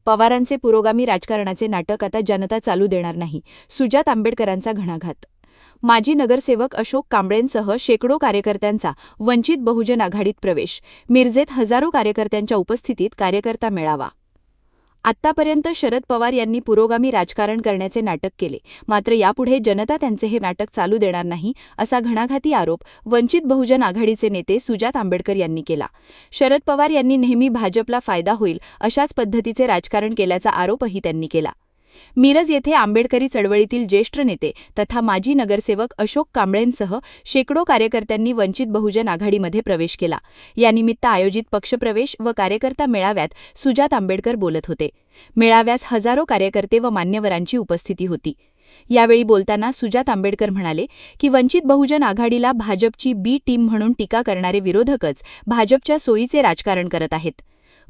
पवारांचे पुरोगामी राजकारणाचे नाटक आता जनता चालू देणार नाही. सुजात आंबेडकरांचा घणाघात. माजी नगरसेवक अशोक कांबळेंसह शेकडो कार्यकर्त्यांचा वंचित बहुजन आघाडीत प्रवेश. मिरजेत हजारो कार्यकर्त्यांच्या उपस्थितीत कार्यकर्ता मेळावा. आत्तापर्यंत शरद पवार यांनी पुरोगामी राजकारण करण्याचे नाटक केले, मात्र यापुढे जनता त्यांचे हे नाटक चालू देणार नाही, असा घणाघाती आरोप वंचित बहुजन आघाडीचे नेते सुजात आंबेडकर यांनी केला. शरद पवार यांनी नेहमी भाजपला फायदा होईल अशाच पद्धतीचे राजकारण केल्याचा आरोपही त्यांनी केला. मिरज येथे आंबेडकरी चळवळीतील ज्येष्ठ नेते तथा माजी नगरसेवक अशोक कांबळेंसह शेकडो कार्यकर्त्यांनी वंचित बहुजन आघाडीमध्ये प्रवेश केला. यानिमित्त आयोजित पक्षप्रवेश व कार्यकर्ता मेळाव्यात सुजात आंबेडकर बोलत होते. मेळाव्यास हजारो कार्यकर्ते व मान्यवरांची उपस्थिती होती. यावेळी बोलताना सुजात आंबेडकर म्हणाले की वंचित बहुजन आघाडीला भाजपची बी टीम म्हणून टीका करणारे विरोधकच भाजपच्या सोयीचे राजकारण करत आहेत.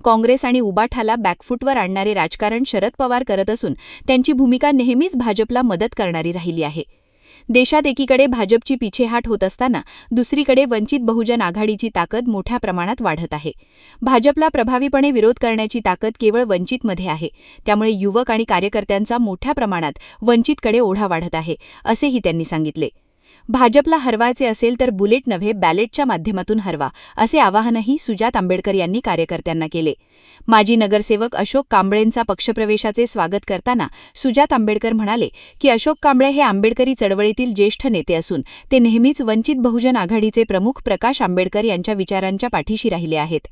काँग्रेस आणि उबाठाला बॅकफूटवर आणणारे राजकारण शरद पवार करत असून त्यांची भूमिका नेहमीच भाजपला मदत करणारी राहिली आहे. देशात एकीकडे भाजपची पिछेहाट होत असताना दुसरीकडे वंचित बहुजन आघाडीची ताकद मोठ्या प्रमाणात वाढत आहे. भाजपला प्रभावीपणे विरोध करण्याची ताकद केवळ वंचितमध्ये आहे. त्यामुळे युवक आणि कार्यकर्त्यांचा मोठ्या प्रमाणात वंचितकडे ओढा वाढत आहे, असेही त्यांनी सांगितले. भाजपला हरवायचे असेल तर बुलेट नव्हे बॅलेटच्या माध्यमातून हरवा, असे आवाहनही सुजात आंबेडकर यांनी कार्यकर्त्यांना केले. माजी नगरसेवक अशोक कांबळेंचा पक्षप्रवेशाचे स्वागत करताना सुजात आंबेडकर म्हणाले की अशोक कांबळे हे आंबेडकरी चळवळीतील ज्येष्ठ नेते असून ते नेहमीच वंचित बहुजन आघाडीचे प्रमुख प्रकाश आंबेडकर यांच्या विचारांच्या पाठीशी राहिले आहेत.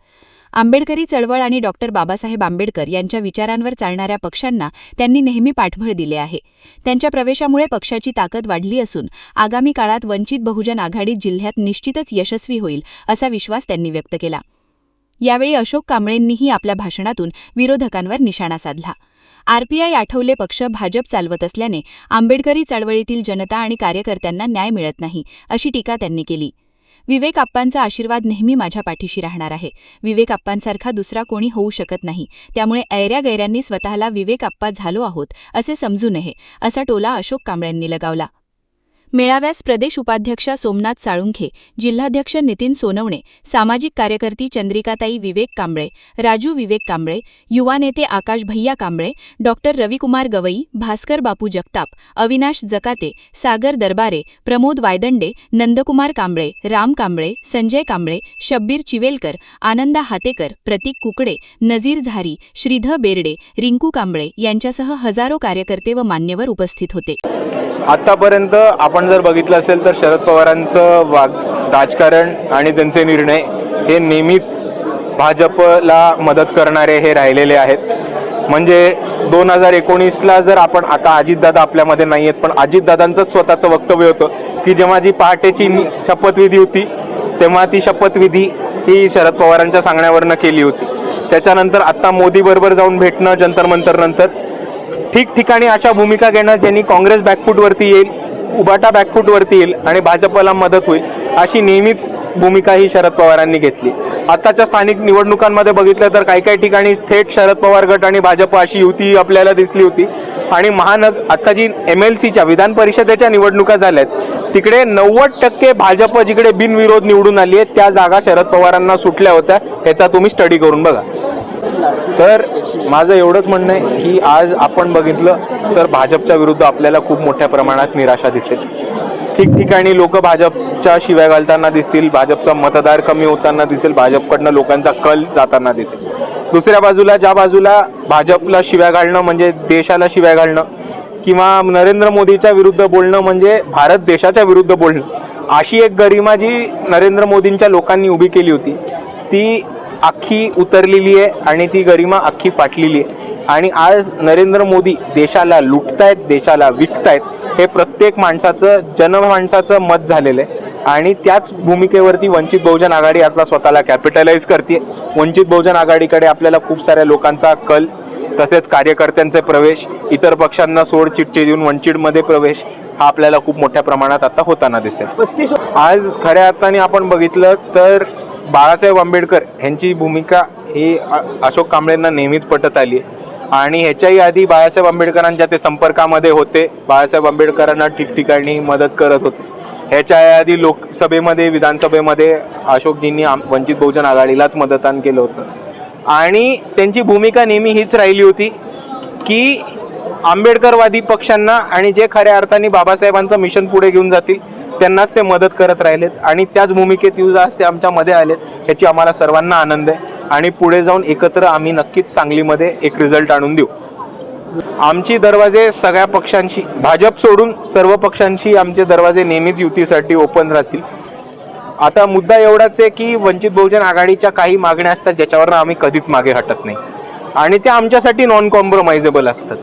आंबेडकरी चळवळ आणि डॉक्टर बाबासाहेब आंबेडकर यांच्या विचारांवर चालणाऱ्या पक्षांना त्यांनी नेहमी पाठबळ दिले आहे. त्यांच्या प्रवेशामुळे पक्षाची ताकद वाढली असून आगामी काळात वंचित बहुजन आघाडी जिल्ह्यात निश्चितच यशस्वी होईल, असा विश्वास त्यांनी व्यक्त केला. यावेळी अशोक कांबळेंनीही आपल्या भाषणातून विरोधकांवर निशाणा साधला. आरपीआय आठवले पक्ष भाजप चालवत असल्याने आंबेडकरी चळवळीतील जनता आणि कार्यकर्त्यांना न्याय मिळत नाही, अशी टीका त्यांनी केली. विवेक आप्पांचा आशीर्वाद नेहमी माझ्या पाठीशी राहणार आहे. विवेक आप्पांसारखा दुसरा कोणी होऊ शकत नाही. त्यामुळे ऐऱ्या गैऱ्यांनी स्वतःला विवेक आप्पा झालो आहोत असे समजू नये, असा टोला अशोक कांबळेंनी लगावला. मेळाव्यास प्रदेश उपाध्यक्षा सोमनाथ साळुंखे, जिल्हाध्यक्ष नितीन सोनवणे, सामाजिक कार्यकर्ती चंद्रिकाताई विवेक कांबळे, राजू विवेक कांबळे, युवा नेते आकाश भैया कांबळे, डॉक्टर रविकुमार गवई, भास्कर बापू जगताप, अविनाश जकाते, सागर दरबारे, प्रमोद वायदंडे, नंदकुमार कांबळे, राम कांबळे, संजय कांबळे, शब्बीर चिवेलकर, आनंदा हातेकर, प्रतीक कुकडे, नजीर झारी, श्रीधर बेर्डे, रिंकू कांबळे यांच्यासह हजारो कार्यकर्ते व मान्यवर उपस्थित होते. आतापर्यंत आपण जर बघितलं असेल तर शरद पवारांचं राजकारण आणि त्यांचे निर्णय हे नेहमीच भाजपला मदत करणारे हे राहिलेले आहेत. म्हणजे 2019ला जर आपण आता अजितदादा आपल्यामध्ये नाही आहेत, पण अजितदादांचंच स्वतःचं वक्तव्य होतं की जेव्हा जी पहाटेची शपथविधी होती तेव्हा ती शपथविधी ही शरद पवारांच्या सांगण्यावरनं केली होती. त्याच्यानंतर आत्ता मोदीबरोबर जाऊन भेटणं जंतर मंतरनंतर ठिकठिकाणी अशा भूमिका घेणं ज्यांनी काँग्रेस बॅकफूटवरती येईल, उबाटा बॅकफूटवरती येईल आणि भाजपला मदत होईल, अशी नेहमीच भूमिका ही शरद पवारांनी घेतली. आताच्या स्थानिक निवडणुकांमध्ये बघितलं तर काही ठिकाणी थेट शरद पवार गट आणि भाजप अशी युती आपल्याला दिसली होती. आणि आता जी MLCच्या विधान परिषदेच्या निवडणुका झाल्यात तिकडे 90% भाजप जिकडे बिनविरोध निवडून आली आहे त्या जागा शरद पवारांना सुटल्या होत्या. ह्याचा तुम्ही स्टडी करून बघा. तर माझं एवढंच म्हणणं आहे की आज आपण बघितलं तर भाजपच्या विरुद्ध आपल्याला खूप मोठ्या प्रमाणात निराशा दिसेल. ठिकठिकाणी लोक भाजपच्या शिव्या घालताना दिसतील, भाजपचा मतदार कमी होताना दिसेल, भाजपकडनं लोकांचा कल जाताना दिसेल. दुसऱ्या बाजूला ज्या बाजूला भाजपला शिव्या घालणं म्हणजे देशाला शिव्या घालणं किंवा नरेंद्र मोदीच्या विरुद्ध बोलणं म्हणजे भारत देशाच्या विरुद्ध बोलणं, अशी एक गरिमा जी नरेंद्र मोदींच्या लोकांनी उभी केली होती ती अख्खी उतरलेली आहे आणि ती गरिमा अख्खी फाटलेली आहे. आणि आज नरेंद्र मोदी देशाला लुटतायत, देशाला विकतायत, हे प्रत्येक माणसाचं जनमानसाचं मत झालेलं आहे. आणि त्याच भूमिकेवरती वंचित बहुजन आघाडी आता स्वतःला कॅपिटलाइज करते. वंचित बहुजन आघाडीकडे आपल्याला खूप साऱ्या लोकांचा कल, तसेच कार्यकर्त्यांचे प्रवेश, इतर पक्षांना सोड चिठ्ठी देऊन वंचितमध्ये प्रवेश हा आपल्याला खूप मोठ्या प्रमाणात आता होताना दिसेल. आज खऱ्या अर्थाने आपण बघितलं तर बाळासाहेब आंबेडकर यांची भूमिका ही अशोक कांबळेंना नेहमीच पटत आली आहे आणि ह्याच्याही आधी बाळासाहेब आंबेडकरांच्या ते संपर्कामध्ये होते. बाळासाहेब आंबेडकरांना ठिकठिकाणी मदत करत होते. ह्याच्या आधी लोकसभेमध्ये, विधानसभेमध्ये अशोकजींनी वंचित बहुजन आघाडीलाच मतदान केलं होतं. आणि त्यांची भूमिका नेहमी हीच राहिली होती की आंबेडकरवादी पक्षांना आणि जे खऱ्या अर्थाने बाबासाहेबांचं मिशन पुढे घेऊन जातील त्यांनाच ते मदत करत राहिलेत आणि त्याच भूमिकेत युज आज ते आमच्यामध्ये आलेत. ह्याची आम्हाला सर्वांना आनंद आहे आणि पुढे जाऊन एकत्र आम्ही नक्कीच सांगलीमध्ये एक रिझल्ट आणून देऊ. आमची दरवाजे सगळ्या पक्षांशी, भाजप सोडून सर्व पक्षांशी आमचे दरवाजे नेहमीच युतीसाठी ओपन राहतील. आता मुद्दा एवढाच आहे की वंचित बहुजन आघाडीच्या काही मागण्या असतात ज्याच्यावर आम्ही कधीच मागे हटत नाही आणि त्या आमच्यासाठी नॉन कॉम्प्रोमाइजेबल असतात.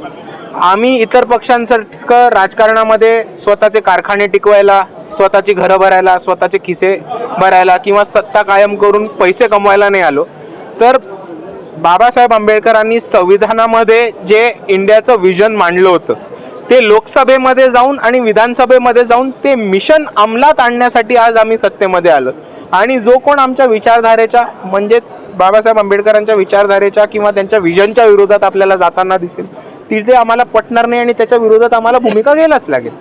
आम्ही इतर पक्षांसारखं राजकारणामध्ये स्वतःचे कारखाने टिकवायला, स्वतःची घरं भरायला, स्वतःचे खिसे भरायला किंवा सत्ता कायम करून पैसे कमवायला नाही आलो. तर बाबासाहेब आंबेडकरांनी संविधानामध्ये जे इंडियाचं विजन मांडलं होतं ते लोकसभेमध्ये जाऊन आणि विधानसभेमध्ये जाऊन ते मिशन अंमलात आणण्यासाठी आज आम्ही सत्तेमध्ये आलो. आणि जो कोण आमच्या विचारधारेच्या म्हणजेच बाबासाहेब आंबेडकरांच्या विचारधारेच्या किंवा त्यांच्या विजनच्या विरोधात आपल्याला जाताना दिसेल तिथे आम्हाला पटणार नाही आणि त्याच्या विरोधात आम्हाला भूमिका घ्यायलाच लागेल.